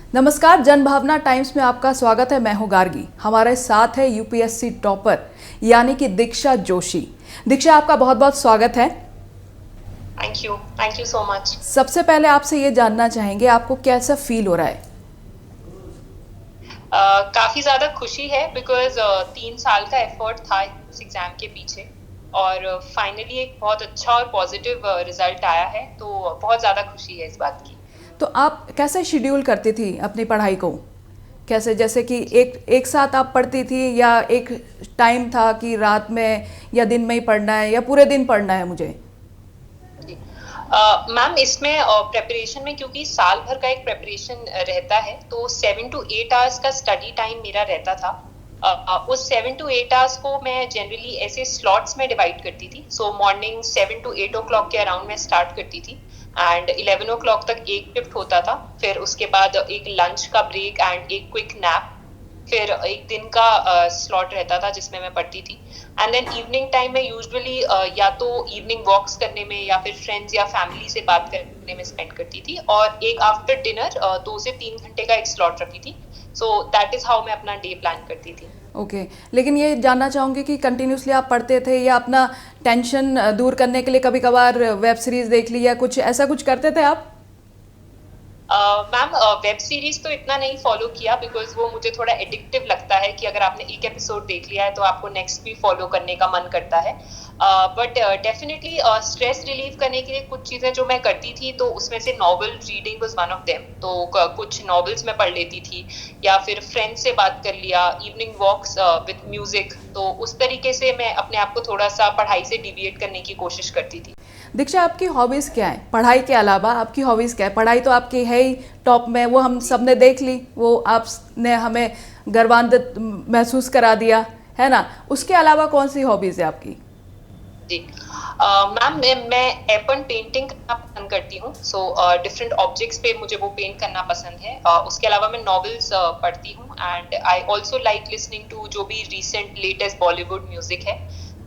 नमस्कार, जन भावना टाइम्स में आपका स्वागत है। मैं हूं गार्गी। हमारे साथ है यूपीएससी टॉपर यानी कि दीक्षा जोशी। दीक्षा, आपका बहुत बहुत स्वागत है। Thank you so much. सबसे पहले आपसे ये जानना चाहेंगे आपको कैसा फील हो रहा है? काफी ज्यादा खुशी है बिकॉज 3 साल का एफर्ट था इस एग्जाम के पीछे और फाइनली एक बहुत अच्छा और पॉजिटिव रिजल्ट आया है, तो बहुत ज्यादा खुशी है इस बात की। तो आप कैसे शेड्यूल करती थी अपनी पढ़ाई को? कैसे, जैसे कि जी एक एक साथ आप पढ़ती थी या एक टाइम था कि रात में या दिन में ही पढ़ना है या पूरे दिन पढ़ना है मुझे? जी मैम, इसमें प्रेपरेशन में क्योंकि साल भर का एक प्रेपरेशन रहता है, तो 7 to 8 आवर्स का स्टडी टाइम मेरा रहता था। उस 7 to 8 आवर्स को मैं जनरली ऐसे स्लॉट्स में डिवाइड करती थी। सो मॉर्निंग 7 to 8 o'clock के अराउंड मैं स्टार्ट करती थी एंड 11 o'clock तक एक शिफ्ट होता था। फिर उसके बाद एक लंच का ब्रेक एंड एक क्विक नैप। फिर एक दिन का स्लॉट रहता था जिसमें मैं पढ़ती थी एंड देन इवनिंग टाइम में यूजुअली या तो इवनिंग वॉक्स करने में या फिर फ्रेंड्स या फैमिली से बात करने में स्पेंड करती थी और एक आफ्टर डिनर 2 से 3 घंटे का एक स्लॉट रखी थी। सो दैट इज हाउ मैं अपना डे प्लान करती थी। ओके। लेकिन ये जानना चाहूँगी कि कंटिन्यूसली आप पढ़ते थे या अपना टेंशन दूर करने के लिए कभी कभार वेब सीरीज देख ली या कुछ ऐसा कुछ करते थे आप? मैम, वेब सीरीज तो इतना नहीं फॉलो किया बिकॉज वो मुझे थोड़ा एडिक्टिव लगता है कि अगर आपने एक एपिसोड देख लिया है तो आपको नेक्स्ट भी फॉलो करने का मन करता है। बट डेफिनेटली स्ट्रेस रिलीव करने के लिए कुछ चीज़ें जो मैं करती थी, तो उसमें से novel reading was one of them. तो कुछ नॉवेल्स मैं पढ़ लेती थी या फिर फ्रेंड्स से बात कर लिया, इवनिंग वॉक्स विद म्यूजिक। तो उस तरीके से मैं अपने आप को थोड़ा सा पढ़ाई से डिविएट करने की कोशिश करती थी। दीक्षा, आपकी हॉबीज़ क्या है? पढ़ाई के अलावा आपकी हॉबीज़ क्या है? पढ़ाई तो आपकी है ही टॉप में, वो हम सब ने देख ली, वो आपने हमें गर्वान्वित महसूस करा दिया, है ना? उसके अलावा कौन सी हॉबीज़ है आपकी? जी मैम, मैं एपन पेंटिंग करना पसंद करती हूँ। सो डिफरेंट ऑब्जेक्ट्स पे मुझे वो पेंट करना पसंद है। उसके अलावा मैं नॉवेल्स पढ़ती हूँ and I also like listening to जो भी रिसेंट लेटेस्ट बॉलीवुड म्यूजिक है,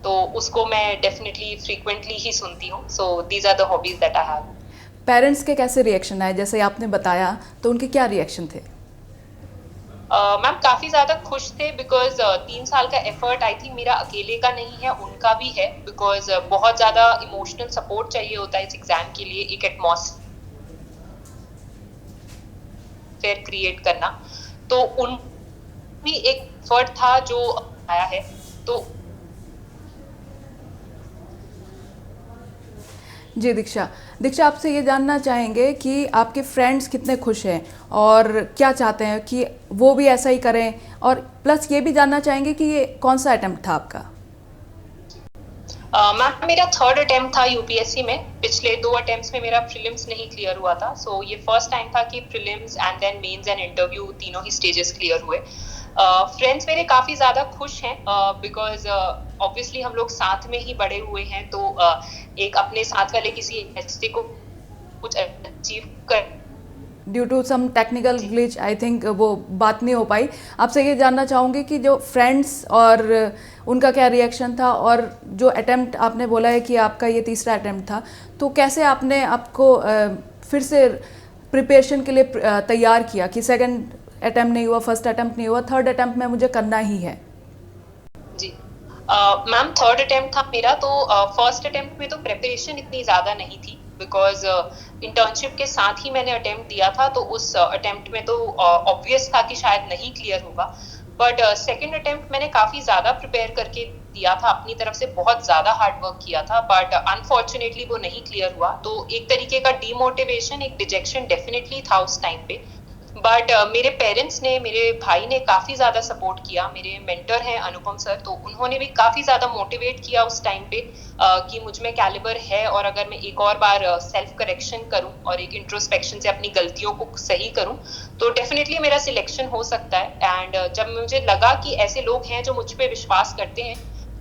तो उसको मैं डेफिनेटली फ्रीक्वेंटली ही सुनती हूँ। So these are the hobbies that I have. Parents के कैसे रिएक्शन आए? जैसे आपने बताया, तो उनके क्या रिएक्शन थे? मैम, काफी ज्यादा खुश थे बिकॉज 3 साल का एफर्ट आई थिंक मेरा अकेले का नहीं है, उनका भी है। बिकॉज बहुत ज्यादा इमोशनल सपोर्ट चाहिए होता है इस एग्जाम के लिए, एक एटमॉस्फेयर क्रिएट करना। तो उन भी एक एफर्ट था जो आया है। तो जी दीक्षा, दीक्षा आपसे ये जानना चाहेंगे कि आपके फ्रेंड्स कितने खुश हैं और क्या चाहते हैं कि वो भी ऐसा ही करें, और प्लस ये भी जानना चाहेंगे कि ये कौन सा अटेम्प्ट था आपका? मैम, मेरा थर्ड अटेम्प्ट था यूपीएससी में। पिछले 2 अटेम्प्ट्स में मेरा प्रीलिम्स नहीं क्लियर हुआ था। सो ये फर्स्ट टाइम था कि prelims and then mains and interview तीनों ही स्टेजेस क्लियर हुए। फ्रेंड्स मेरे काफी ज्यादा खुश हैं बिकॉज ऑब्वियसली हम लोग साथ में ही बड़े हुए हैं, तो एक अपने साथ वाले किसी ऐसे को कुछ अचीव कर। Due to some technical glitch I think वो बात नहीं हो पाई। आपसे ये जानना चाहूँगी कि जो फ्रेंड्स और उनका क्या रिएक्शन था, और जो अटेम्प्ट आपने बोला है कि आपका ये तीसरा अटेम्प्ट था, तो कैसे आपने आपको फिर से प्रिपरेशन के लिए तैयार किया कि सेकंड अटेम्प्ट नहीं हुआ, फर्स्ट अटेम्प्ट नहीं हुआ, थर्ड अटेम्प्ट में मुझे करना ही है? जी मैम, थर्ड अटेम्प्ट था मेरा। तो फर्स्ट अटेम्प्ट में तो प्रिपरेशन इतनी ज़्यादा नहीं थी बिकॉज इंटर्नशिप के साथ ही मैंने अटेम्प्ट दिया था, तो उस अटेम्प्ट में तो ऑब्वियस था कि शायद नहीं क्लियर होगा। बट सेकेंड अटेम्प्ट मैंने काफ़ी ज़्यादा प्रिपेयर करके दिया था, अपनी तरफ से बहुत ज़्यादा हार्ड वर्क किया था, बट अनफॉर्चुनेटली वो नहीं क्लियर हुआ। तो एक तरीके का डीमोटिवेशन, एक डिजेक्शन डेफिनेटली था उस टाइम पे। बट मेरे पेरेंट्स ने, मेरे भाई ने काफ़ी ज़्यादा सपोर्ट किया। मेरे मेंटर हैं अनुपम सर, तो उन्होंने भी काफ़ी ज़्यादा मोटिवेट किया उस टाइम पे कि मुझ में कैलिबर है और अगर मैं एक और बार सेल्फ करेक्शन करूं और एक इंट्रोस्पेक्शन से अपनी गलतियों को सही करूं तो डेफिनेटली मेरा सिलेक्शन हो सकता है। एंड जब मुझे लगा कि ऐसे लोग हैं जो मुझ पर विश्वास करते हैं,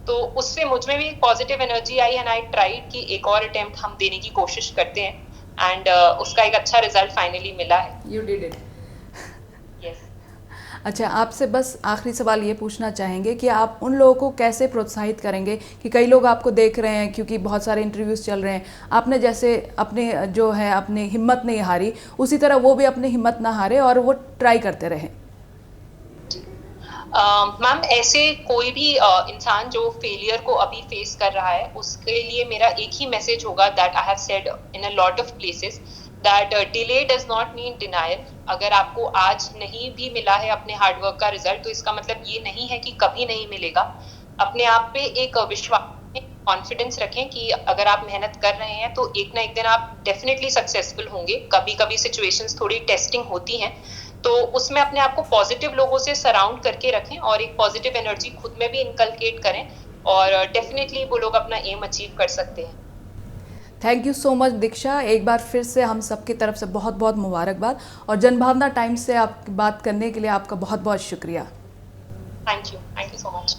तो उससे मुझ में भी एक positive energy I and I tried कि एक और अटेम्प्ट हम देने की कोशिश करते हैं एंड उसका एक अच्छा रिजल्ट फाइनली मिला है। You did it. यस। अच्छा, आपसे बस आखिरी सवाल ये पूछना चाहेंगे कि आप उन लोगों को कैसे प्रोत्साहित करेंगे कि कई लोग आपको देख रहे हैं, क्योंकि बहुत सारे इंटरव्यूज़ चल रहे हैं, आपने जैसे अपने जो है अपनी हिम्मत नहीं हारी, उसी तरह वो भी अपनी हिम्मत ना हारे और वो ट्राई करते रहें। मैम ऐसे कोई भी इंसान जो फेलियर को अभी फेस कर रहा है, उसके लिए मेरा एक ही मैसेज होगा that I have said in a lot of places that delay does not mean denial. अगर आपको आज नहीं भी मिला है अपने हार्डवर्क का रिजल्ट, तो इसका मतलब ये नहीं है कि कभी नहीं मिलेगा। अपने आप पे एक विश्वास, कॉन्फिडेंस रखें कि अगर आप मेहनत कर रहे हैं तो एक ना एक दिन आप डेफिनेटली सक्सेसफुल होंगे। कभी कभी सिचुएशंस थोड़ी टेस्टिंग होती हैं, तो उसमें अपने आप को पॉजिटिव लोगों से सराउंड करके रखें और एक पॉजिटिव एनर्जी खुद में भी इनकलकेट करें, और डेफिनेटली वो लोग अपना एम अचीव कर सकते हैं। थैंक यू सो मच दीक्षा, एक बार फिर से हम सबकी तरफ से बहुत बहुत मुबारकबाद, और जनभावना टाइम्स से आप बात करने के लिए आपका बहुत बहुत शुक्रिया। Thank you so much.